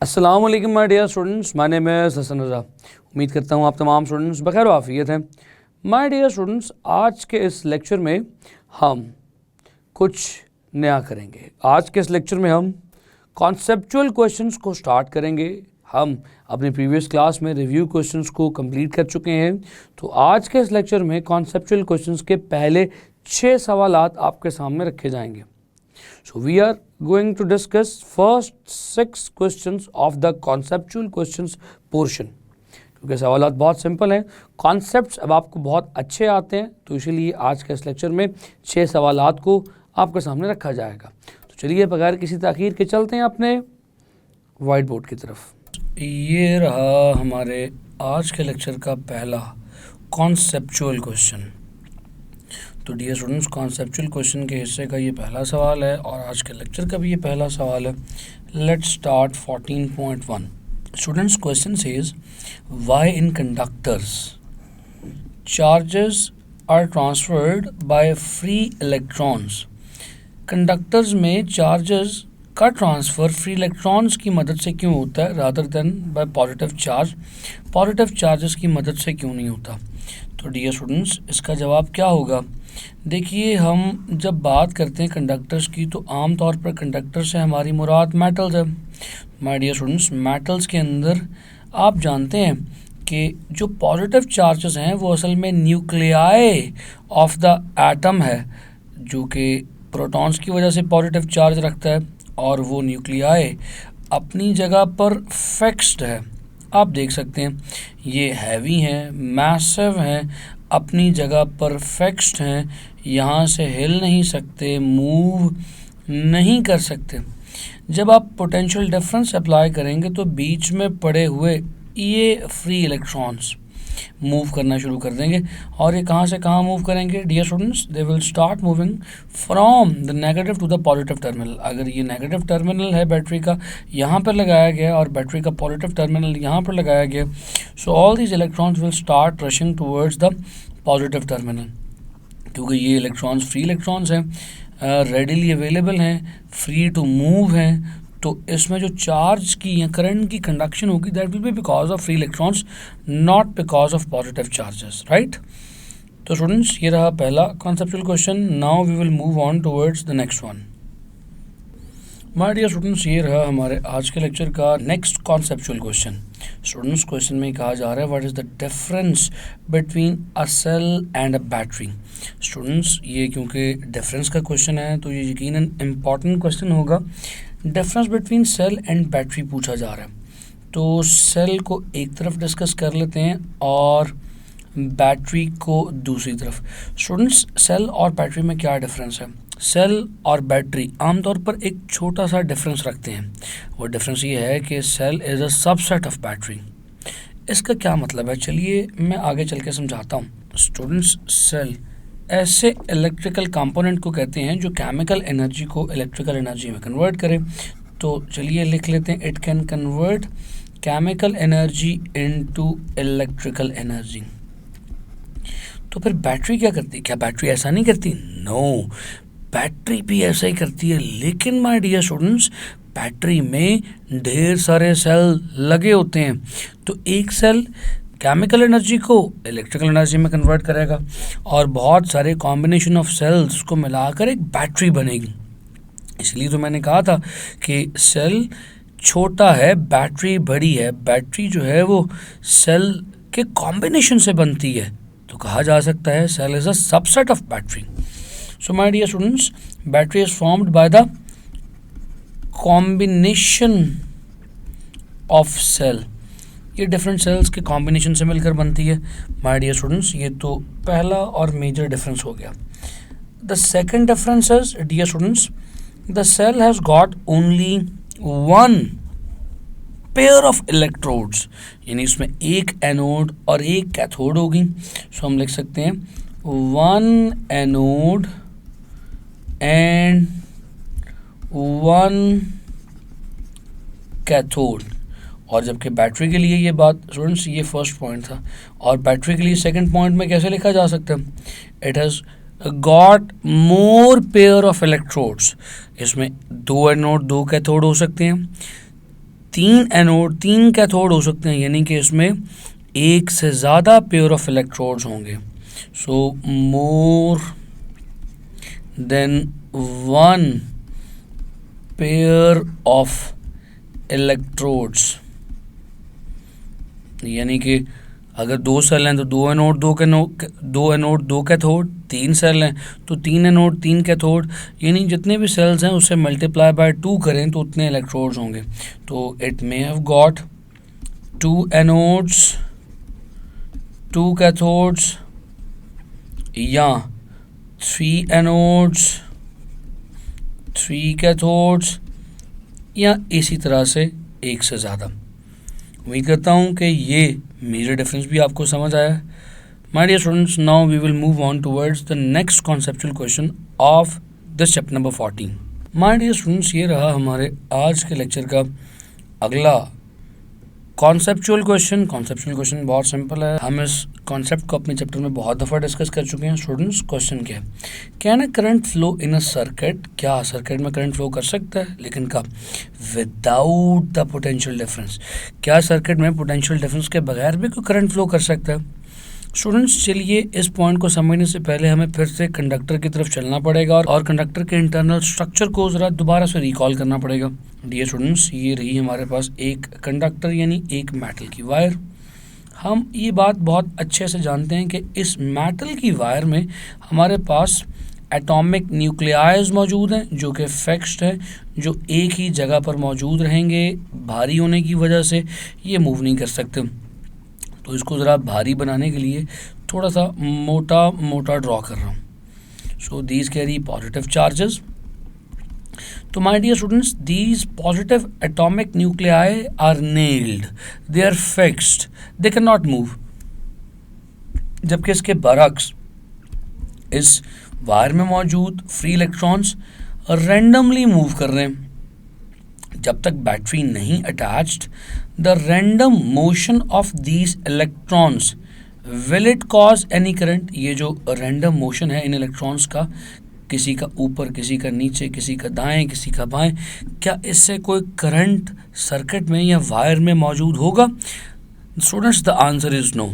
अस्सलाम वालेकुम my dear students, my name is Hasan Raza. उम्मीद करता हूँ आप तमाम स्टूडेंट्स बखैर आफियत हैं। माय डियर स्टूडेंट्स, आज के इस लेक्चर में हम कुछ नया करेंगे। आज के इस लेक्चर में हम कॉन्सेप्चुअल क्वेश्चंस को स्टार्ट करेंगे। हम अपने प्रीवियस क्लास में रिव्यू क्वेश्चंस को कंप्लीट कर चुके हैं, तो आज के इस लेक्चर में कॉन्सेप्चुअल क्वेश्चंस के पहले 6 सवालात आपके सामने रखे जाएंगे। So we are going to discuss first 6 questions of the conceptual questions portion। क्योंकि सवालात बहुत सिंपल हैं, कॉन्सेप्ट्स अब आपको बहुत अच्छे आते हैं, तो इसीलिए आज के इस लेक्चर में 6 सवालात को आपके सामने रखा जाएगा। तो चलिए बगैर किसी ताख़ीर के चलते हैं अपने वाइट बोर्ड की तरफ। ये रहा हमारे आज के लेक्चर का पहला कॉन्सेप्चुअल क्वेश्चन। तो डियर स्टूडेंट्स, कॉन्सेप्चुअल क्वेश्चन के हिस्से का ये पहला सवाल है और आज के लेक्चर का भी ये पहला सवाल है। Let's start 14.1। Students, question says why in conductors charges are transferred by free electrons. Conductors में चार्जेस का ट्रांसफ़र फ्री इलेक्ट्रॉन्स की मदद से क्यों होता है rather than by positive charge. Positive charges की मदद से क्यों नहीं होता? तो डियर स्टूडेंट्स, इसका जवाब क्या होगा? देखिए, हम जब बात करते हैं कंडक्टर्स की तो आम तौर पर कंडक्टर से हमारी मुराद मेटल्स है। माय डियर स्टूडेंट्स, मेटल्स के अंदर आप जानते हैं कि जो पॉजिटिव चार्जेस हैं वो असल में न्यूक्लियाई ऑफ द एटम है, जो कि प्रोटॉन्स की वजह से पॉजिटिव चार्ज रखता है, और वो न्यूक्लियाई अपनी जगह पर फिक्स्ड है। आप देख सकते हैं ये हैवी हैं, मैसिव हैं, अपनी जगह पर फिक्स्ड हैं, यहाँ से हिल नहीं सकते, मूव नहीं कर सकते। जब आप पोटेंशियल डिफरेंस अप्लाई करेंगे तो बीच में पड़े हुए ये फ्री इलेक्ट्रॉन्स मूव करना शुरू कर देंगे, और ये कहाँ से कहाँ मूव करेंगे dear students? They will start moving from the negative to the positive terminal. अगर ये नेगेटिव टर्मिनल है बैटरी का, यहाँ पर लगाया गया, और बैटरी का पॉजिटिव टर्मिनल यहाँ पर लगाया गया, so all these electrons will start rushing towards the positive terminal. क्योंकि ये इलेक्ट्रॉन्स फ्री इलेक्ट्रॉन्स हैं, रेडिली अवेलेबल हैं, फ्री टू मूव हैं, तो इसमें जो चार्ज की या करंट की कंडक्शन होगी that will be because of free electrons, not because of positive charges, right. तो स्टूडेंट्स, ये रहा पहला conceptual question. Now we will move on towards the next one. My dear students, ये रहा हमारे आज के लेक्चर का next conceptual question. Students, question में कहा जा रहा है what is the difference between a cell and a battery. Students, ये क्योंकि डिफरेंस का क्वेश्चन है तो ये यकीनन इम्पॉर्टेंट क्वेश्चन होगा। Difference between cell and battery पूछा जा रहा है, तो सेल को एक तरफ डिस्कस कर लेते हैं और बैटरी को दूसरी तरफ। स्टूडेंट्स, सेल और बैटरी में क्या डिफरेंस है? सेल और बैटरी आमतौर पर एक छोटा सा डिफरेंस रखते हैं। वो डिफरेंस ये है कि cell is a subset of battery. इसका क्या मतलब है? चलिए मैं आगे चल के समझाता हूँ। स्टूडेंट्स, सेल ऐसे इलेक्ट्रिकल कंपोनेंट को कहते हैं जो केमिकल एनर्जी को इलेक्ट्रिकल एनर्जी में कन्वर्ट करे। तो चलिए लिख लेते हैं, it can convert chemical energy into electrical energy. तो फिर बैटरी क्या करती है? क्या बैटरी ऐसा नहीं करती? नो, बैटरी भी ऐसा ही करती है, लेकिन माय डियर स्टूडेंट्स, बैटरी में ढेर सारे सेल लगे होते हैं। तो एक सेल केमिकल एनर्जी को इलेक्ट्रिकल एनर्जी में कन्वर्ट करेगा, और बहुत सारे कॉम्बिनेशन ऑफ सेल्स को मिलाकर एक बैटरी बनेगी। इसलिए तो मैंने कहा था कि सेल छोटा है, बैटरी बड़ी है। बैटरी जो है वो सेल के कॉम्बिनेशन से बनती है, तो कहा जा सकता है cell is a subset of battery. So my dear students, battery is formed by the combination of cell. ये डिफरेंट सेल्स के कॉम्बिनेशन से मिलकर बनती है। माय डियर स्टूडेंट्स, ये तो पहला और मेजर डिफरेंस हो गया। The second difference is, dear students, the cell has got only one pair of electrodes, यानी इसमें एक एनोड और एक कैथोड होगी। सो हम लिख सकते हैं one anode and one cathode. और जबकि बैटरी के लिए ये बात, स्टूडेंट्स, ये फर्स्ट पॉइंट था, और बैटरी के लिए सेकंड पॉइंट में कैसे लिखा जा सकता है? It has got more pair of electrodes. इसमें 2 एनोड 2 कैथोड हो सकते हैं, 3 एनोड 3 कैथोड हो सकते हैं, यानी कि इसमें एक से ज़्यादा पेयर ऑफ इलेक्ट्रोड्स होंगे. So more than 1 pair of electrodes, यानी कि अगर 2 सेल हैं तो 2 एनोड 2 कैथोड, 3 सेल हैं तो 3 एनोड 3 कैथोड, यानी जितने भी सेल्स हैं उससे मल्टीप्लाई बाय 2 करें तो उतने इलेक्ट्रोड्स होंगे. तो it may have got 2 anodes 2 cathodes या 3 एनोड्स 3 कैथोड्स या इसी तरह से एक से ज़्यादा. उम्मीद करता हूँ कि ये मेजर डिफरेंस भी आपको समझ आया. My dear students, now we will move on towards the next conceptual question of this chapter number 14. My dear students, ये रहा हमारे आज के लेक्चर का अगला कॉन्सेप्चुअल क्वेश्चन. कॉन्सेप्चुअल क्वेश्चन बहुत सिंपल है. हम इस कॉन्सेप्ट को अपने चैप्टर में बहुत दफ़ा डिस्कस कर चुके हैं. स्टूडेंट्स, क्वेश्चन क्या है? Can a current flow in a circuit? क्या सर्किट में करंट फ्लो कर सकता है, लेकिन कब? Without the potential difference. क्या सर्किट में पोटेंशियल डिफरेंस के बगैर भी कोई करंट फ्लो कर सकता है? स्टूडेंट्स, चलिए इस पॉइंट को समझने से पहले हमें फिर से कंडक्टर की तरफ चलना पड़ेगा और कंडक्टर के इंटरनल स्ट्रक्चर को ज़रा दोबारा से रिकॉल करना पड़ेगा. डियर स्टूडेंट्स, ये रही हमारे पास एक कंडक्टर यानी एक मेटल की वायर. हम ये बात बहुत अच्छे से जानते हैं कि इस मेटल की वायर में हमारे पास एटॉमिक न्यूक्लियाइज मौजूद हैं जो कि फिक्स्ड है, जो एक ही जगह पर मौजूद रहेंगे. भारी होने की वजह से ये मूव नहीं कर सकते. तो इसको ज़रा भारी बनाने के लिए थोड़ा सा मोटा मोटा ड्रॉ कर रहा हूँ. So these carry positive charges. तो my dear students, these positive atomic nuclei are nailed, they are fixed, they can not move. जबकि इसके बरक्स इस वायर में मौजूद फ्री इलेक्ट्रॉन्स रैंडमली मूव कर रहे हैं. जब तक बैटरी नहीं attached, the random motion of these electrons will it cause any current. ये जो रैंडम मोशन है इन इलेक्ट्रॉन्स का, किसी का ऊपर, किसी का नीचे, किसी का दाएं, किसी का बाएं, क्या इससे कोई करंट सर्किट में या वायर में मौजूद होगा? Students, the answer is no.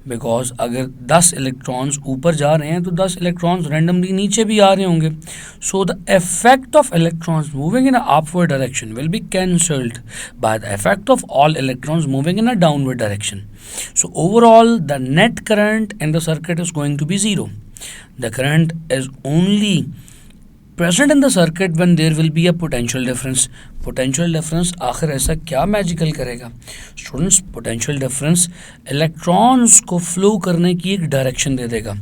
Because अगर 10 इलेक्ट्रॉन्स ऊपर जा रहे हैं तो 10 इलेक्ट्रॉन्स रैंडमली नीचे भी आ रहे होंगे. So the effect of electrons moving in a upward direction will be cancelled by the effect of all electrons moving in a downward direction. So overall the net current in the circuit is going to be zero. The current is only present in the circuit when there will be a potential difference. Potential difference आखिर ऐसा क्या magical करेगा? Students, potential difference electrons को flow करने की एक direction दे देगा.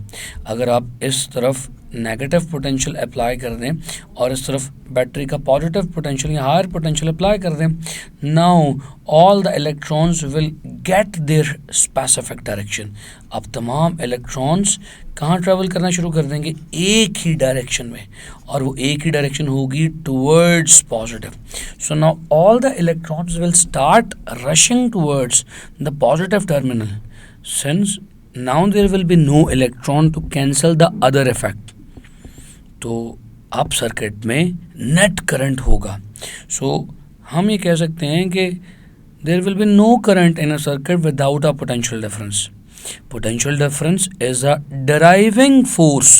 अगर आप इस तरफ नेगेटिव पोटेंशियल अप्लाई कर दें और इस तरफ बैटरी का पॉजिटिव पोटेंशियल या हायर पोटेंशियल अप्लाई कर दें, now all the electrons will get there specific direction. अब तमाम इलेक्ट्रॉन्स कहाँ ट्रेवल करना शुरू कर देंगे? एक ही डायरेक्शन में, और वो एक ही डायरेक्शन होगी towards positive. So now all the electrons will start rushing towards the positive terminal, since now there will be no electron to cancel the other effect. तो अब सर्किट में नेट करंट होगा. सो हम ये कह सकते हैं कि there will be no current in a circuit without a potential difference. Potential difference is a deriving force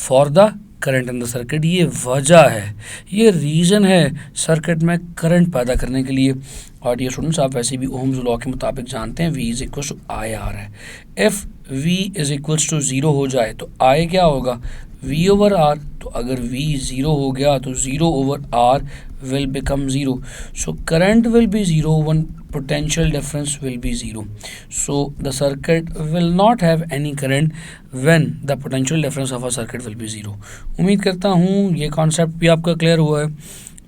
for the current in the circuit. ये वजह है, ये रीज़न है सर्किट में करंट पैदा करने के लिए. और ये स्टूडेंट्स, आप वैसे भी ओम्स लॉ के मुताबिक जानते हैं V is equals to I R है. If V is equals to zero हो जाए तो I क्या होगा? V over R. तो अगर V ज़ीरो हो गया तो zero over R will become 0. So current will be 0 when potential difference will be 0. So the circuit will not have any current when the potential difference of a circuit will be 0. उम्मीद करता हूँ ये concept भी आपका clear हुआ है.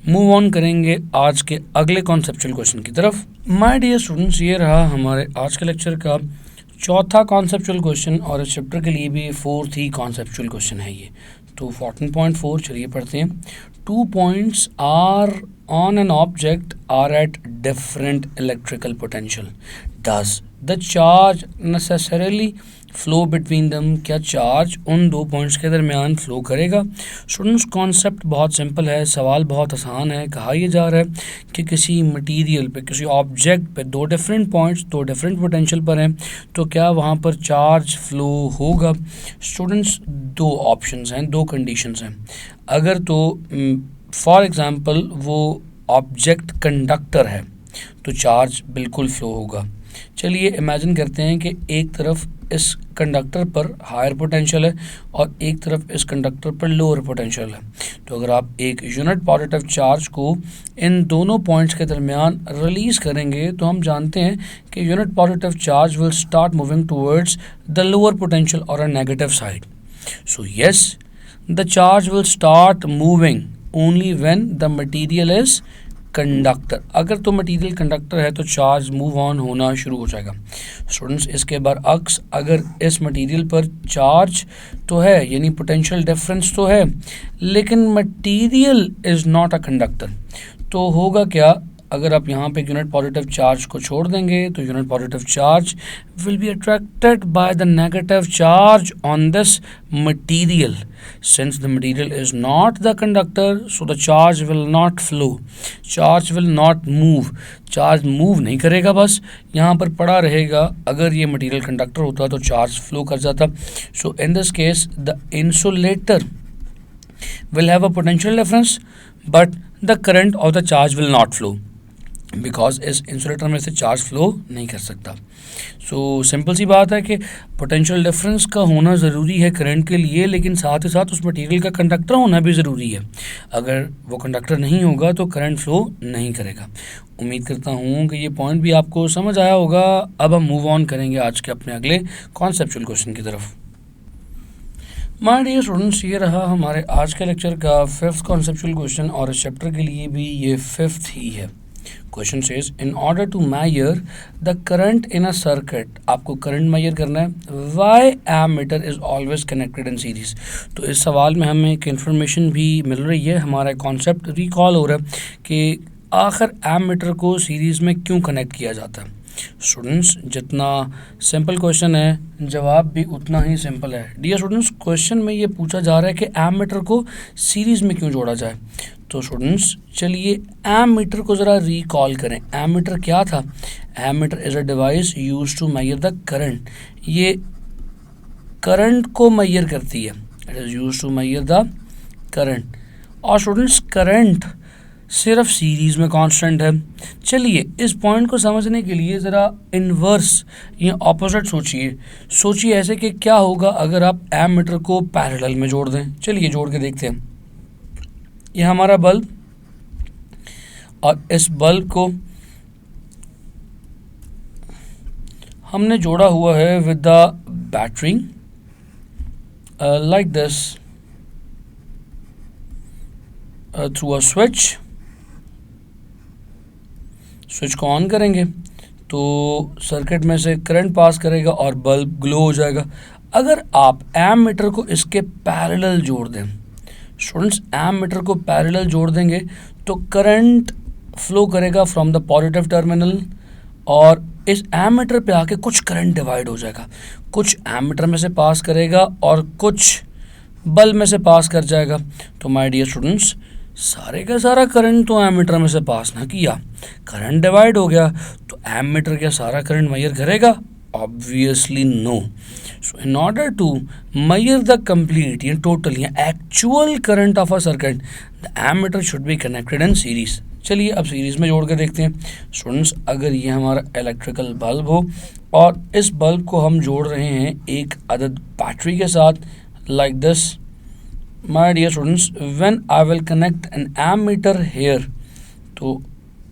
Move on करेंगे आज के अगले कॉन्सेप्चुअल क्वेश्चन की तरफ. माय डियर स्टूडेंट्स, ये रहा हमारे आज के लेक्चर का चौथा कॉन्सेप्चुअल क्वेश्चन और इस चैप्टर के लिए भी फोर्थ ही कॉन्सेप्चुअल क्वेश्चन है ये. तो 14.4 चलिए पढ़ते हैं. 2 points are on an object are at different electrical potential. Does the charge necessarily flow between them, क्या चार्ज उन दो पॉइंट्स के दरमियान फ्लो करेगा। स्टूडेंट्स कॉन्सेप्ट बहुत सिंपल है, सवाल बहुत आसान है। कहा यह जा रहा है कि किसी मटेरियल पे, किसी ऑब्जेक्ट पे दो डिफरेंट पॉइंट्स दो डिफरेंट पोटेंशियल पर हैं, तो क्या वहाँ पर चार्ज फ्लो होगा। स्टूडेंट्स दो ऑप्शंस हैं, दो कंडीशंस हैं। अगर तो फॉर एग्ज़ाम्पल वो ऑब्जेक्ट कंडक्टर है तो चार्ज बिल्कुल फ्लो होगा। चलिए इमेजिन करते हैं कि एक तरफ इस कंडक्टर पर हायर पोटेंशियल है और एक तरफ इस कंडक्टर पर लोअर पोटेंशियल है। तो अगर आप एक यूनिट पॉजिटिव चार्ज को इन दोनों पॉइंट्स के दरमियान रिलीज़ करेंगे तो हम जानते हैं कि unit positive charge will start moving towards the lower potential और a negative side. So yes, the charge will start moving only when the material is conductor. अगर तो मटेरियल कंडक्टर है तो चार्ज मूव ऑन होना शुरू हो जाएगा। Students इसके बरअक्स अगर इस मटेरियल पर चार्ज तो है यानी पोटेंशियल डिफरेंस तो है, लेकिन material is not a conductor, तो होगा क्या। अगर आप यहाँ पे यूनिट पॉजिटिव चार्ज को छोड़ देंगे तो unit positive charge will be attracted by the negative charge on this material. Since the material is not the conductor so the charge will not flow, charge will not move, charge move नहीं करेगा, बस यहाँ पर पड़ा रहेगा। अगर ये material conductor होता तो चार्ज फ्लो कर जाता। So in this case the insulator will have a potential difference but the current or the charge will not flow because इस इंसुलेटर में से चार्ज फ्लो नहीं कर सकता। सो सिंपल सी बात है कि पोटेंशियल डिफरेंस का होना ज़रूरी है करंट के लिए, लेकिन साथ ही साथ उस मटेरियल का कंडक्टर होना भी ज़रूरी है। अगर वो कंडक्टर नहीं होगा तो करंट फ्लो नहीं करेगा। उम्मीद करता हूँ कि ये पॉइंट भी आपको समझ आया होगा। अब हम मूव ऑन करेंगे आज के अपने अगले कॉन्सेप्चुअल क्वेश्चन की तरफ। माय डियर स्टूडेंट्स, ये रहा हमारे आज के लेक्चर का फिफ्थ कॉन्सेप्चुअल क्वेश्चन और इस चैप्टर के लिए भी ये फिफ्थ ही है। Question says in order to measure the current in a circuit, आपको करंट मेजर करना है, why ammeter is always connected in series. तो इस सवाल में हमें एक इन्फॉर्मेशन भी मिल रही है, हमारा कॉन्सेप्ट रिकॉल हो रहा है कि आखिर एमीटर को सीरीज़ में क्यों कनेक्ट किया जाता है। स्टूडेंट्स जितना सिंपल क्वेश्चन है जवाब भी उतना ही सिंपल है। डियर स्टूडेंट्स, क्वेश्चन में ये पूछा जा रहा है कि एमीटर को सीरीज़ में क्यों जोड़ा जाए। तो स्टूडेंट्स चलिए एमीटर को ज़रा रिकॉल करें। एमीटर क्या था? Ammeter is a device use to measure the current. ये करंट को मेजर करती है, it is use to measure the current. और स्टूडेंट्स करंट सिर्फ सीरीज़ में कांस्टेंट है। चलिए इस पॉइंट को समझने के लिए ज़रा इन्वर्स या ऑपोजिट सोचिए ऐसे कि क्या होगा अगर आप एमीटर को पैरेलल में जोड़ दें। चलिए जोड़ के देखते हैं। ये हमारा बल्ब और इस बल्ब को हमने जोड़ा हुआ है with the battery like this through a switch को ऑन करेंगे तो सर्किट में से करंट पास करेगा और बल्ब ग्लो हो जाएगा। अगर आप एमीटर को इसके पैरेलल जोड़ दें, स्टूडेंट्स एमीटर को पैरेलल जोड़ देंगे तो करंट फ्लो करेगा फ्रॉम द पॉजिटिव टर्मिनल और इस एमीटर पे आके कुछ करंट डिवाइड हो जाएगा, कुछ एमीटर में से पास करेगा और कुछ बल्ब में से पास कर जाएगा। तो माय डियर स्टूडेंट्स, सारे का सारा करंट तो एमीटर में से पास ना किया, करंट डिवाइड हो गया, तो एमीटर क्या सारा करंट मेजर करेगा? Obviously no. So in order to measure the complete या टोटल या actual current of a circuit the ammeter should be connected in series. चलिए अब सीरीज में जोड़ के देखते हैं। स्टूडेंट्स अगर ये हमारा इलेक्ट्रिकल बल्ब हो और इस बल्ब को हम जोड़ रहे हैं एक अदद बैटरी के साथ like this, my dear students, when I will connect an ammeter here, तो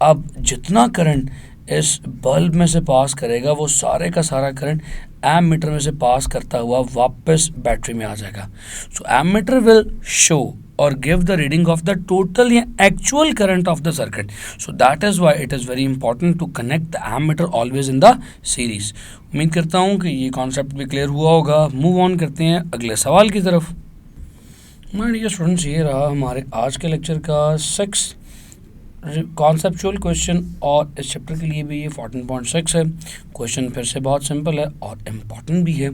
अब जितना करंट इस बल्ब में से पास करेगा वो सारे का सारा करंट एमीटर में से पास करता हुआ वापस बैटरी में आ जाएगा। सो एमीटर विल शो और give the reading of the total या actual current of the circuit. So that is why it is very important to connect the ammeter always in the series. उम्मीद करता हूँ कि ये concept भी clear हुआ होगा। मूव ऑन करते हैं अगले सवाल की तरफ। माय डियर स्टूडेंट्स, ये रहा हमारे आज के लेक्चर का सिक्स कॉन्सेप्चुअल क्वेश्चन और इस चैप्टर के लिए भी ये 14.6 है। क्वेश्चन फिर से बहुत सिंपल है और इम्पॉर्टेंट भी है।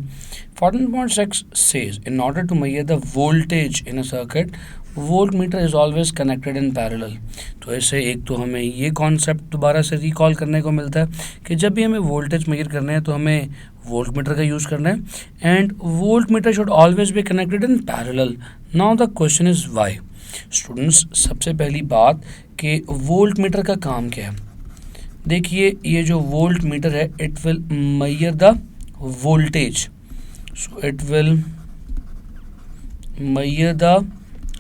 14.6 says in order to measure the voltage in a circuit voltmeter is always connected in parallel. तो ऐसे एक तो हमें ये कॉन्सेप्ट दोबारा से रिकॉल करने को मिलता है कि जब भी हमें वोल्टेज मेजर करना है तो हमें वोल्ट मीटर का यूज़ करना है and voltmeter should always be connected in parallel. Now the question is why. Students, सबसे पहली बात कि वोल्ट मीटर का काम क्या है। देखिए, ये जो वोल्ट मीटर है it will measure the voltage, so it will measure the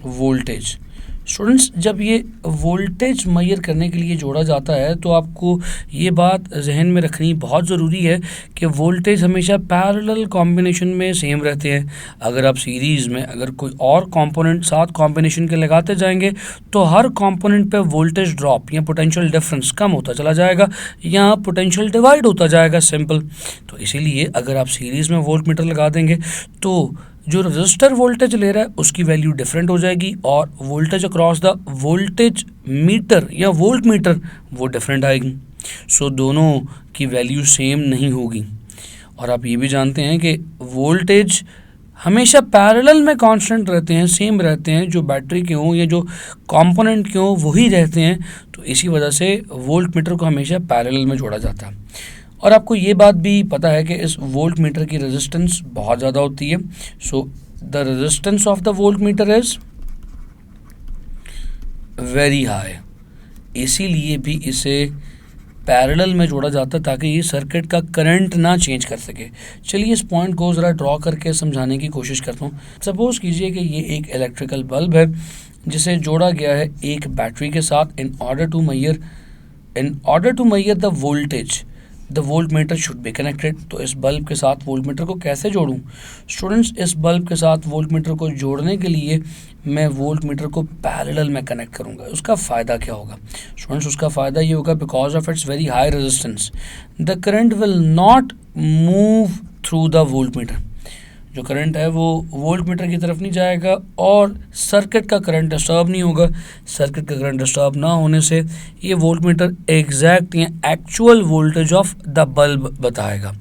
voltage. Students, जब ये वोल्टेज मेजर करने के लिए जोड़ा जाता है तो आपको ये बात जहन में रखनी बहुत ज़रूरी है कि वोल्टेज हमेशा पैरेलल कॉम्बिनेशन में सेम रहते हैं। अगर आप सीरीज़ में अगर कोई और कंपोनेंट साथ कॉम्बिनेशन के लगाते जाएंगे तो हर कंपोनेंट पे वोल्टेज ड्रॉप या पोटेंशियल डिफरेंस कम होता चला जाएगा या पोटेंशियल डिवाइड होता जाएगा, सिंपल। तो इसीलिए अगर आप सीरीज़ में वोल्ट मीटर लगा देंगे तो जो रजिस्टर वोल्टेज ले रहा है उसकी वैल्यू डिफरेंट हो जाएगी और voltage across the voltage meter या वोल्ट मीटर वो डिफरेंट आएगी। सो दोनों की वैल्यू सेम नहीं होगी। और आप ये भी जानते हैं कि वोल्टेज हमेशा पैरेलल में कांस्टेंट रहते हैं, सेम रहते हैं, जो बैटरी के हों या जो कंपोनेंट के हों वही रहते हैं। तो इसी वजह से वोल्ट मीटर को हमेशा पैरेलल में जोड़ा जाता है। और आपको ये बात भी पता है कि इस वोल्ट मीटर की रेजिस्टेंस बहुत ज़्यादा होती है। So the resistance of the voltmeter is very high, इसीलिए भी इसे पैरेलल में जोड़ा जाता है ताकि ये सर्किट का करंट ना चेंज कर सके। चलिए इस पॉइंट को ज़रा ड्रॉ करके समझाने की कोशिश करता हूँ। सपोज़ कीजिए कि ये एक इलेक्ट्रिकल बल्ब है जिसे जोड़ा गया है एक बैटरी के साथ in order to measure the voltage the voltmeter should be connected. तो इस बल्ब के साथ वोल्ट मीटर को कैसे जोड़ूं? स्टूडेंट्स, इस बल्ब के साथ वोल्ट मीटर को जोड़ने के लिए मैं वोल्ट मीटर को पैरेलल में कनेक्ट करूंगा। उसका फ़ायदा क्या होगा? स्टूडेंट्स, उसका फ़ायदा ये होगा because of its very high resistance the current will not move through the volt meter. जो करंट है वो वोल्ट मीटर की तरफ नहीं जाएगा और सर्किट का करंट डिस्टर्ब नहीं होगा। सर्किट का करंट डिस्टर्ब ना होने से ये वोल्ट मीटर एग्जैक्ट या actual voltage of the bulb बताएगा।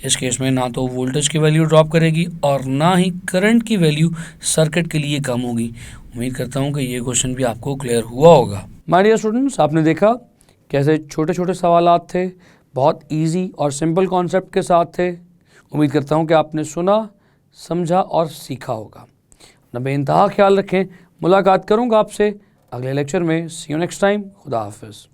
इस केस में ना तो वोल्टेज की वैल्यू ड्रॉप करेगी और ना ही करंट की वैल्यू सर्किट के लिए कम होगी। उम्मीद करता हूँ कि ये क्वेश्चन भी आपको क्लियर हुआ होगा। माय डियर स्टूडेंट्स, आपने देखा कैसे छोटे छोटे सवालात थे, बहुत ईजी और सिंपल कॉन्सेप्ट के साथ थे। उम्मीद करता हूँ कि आपने सुना, समझा और सीखा होगा। अपना बेइंतहा ख्याल रखें। मुलाकात करूंगा आपसे अगले लेक्चर में। सी यू नेक्स्ट टाइम। खुदा हाफिज़।